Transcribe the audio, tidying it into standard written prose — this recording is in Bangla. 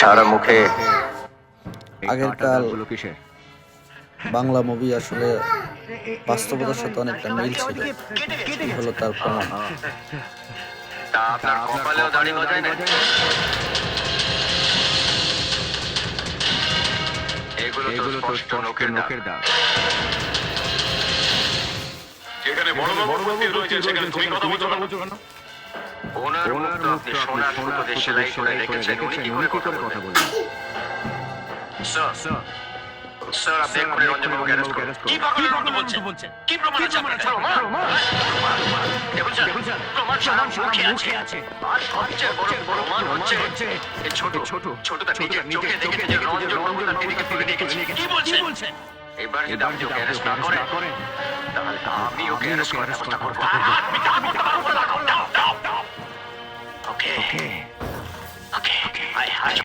সারা মুখে আগেরকার বাংলা মুভি আসলে বাস্তবতার সাথে অনেকটা মিল ছিল। এই হলো তার প্রমাণ। তা আপনার কপালেও দাড়ি গজায় না? এগুলো তো স্পষ্ট নখের দাগ। যেখানে বড় বড় উপস্থিত রয়েছে সেখানে তুমি কথা বলছো কেন? ওনার মুখ তো আপনি সোনার সুতো দিয়ে সেলাই করে রেখেছেন, উনি কি করে কথা বলবেন? স্যার, স্যার আপনি এক্ষুনি রঞ্জনবাবুকে অ্যারেস্ট করুন। কি পাগলের মতো বলছেন? কি প্রমাণ আছে আপনার কাছে? দেখুন স্যার, প্রমাণ সারা মুখে আছে। আর সবচেয়ে বড় প্রমাণ হচ্ছে এই ছোটটা নিজের চোখে দেখেছে যে রঞ্জনবাবু তার দিদিকে তুলে নিয়ে গেছে। কি বলছেন? এবার যদি আপনি ওকে অ্যারেস্ট না করেন, তাহলে আমি ওকে অ্যারেস্ট করার ব্যবস্থা করবো। ওকে, ওকে, ওকে,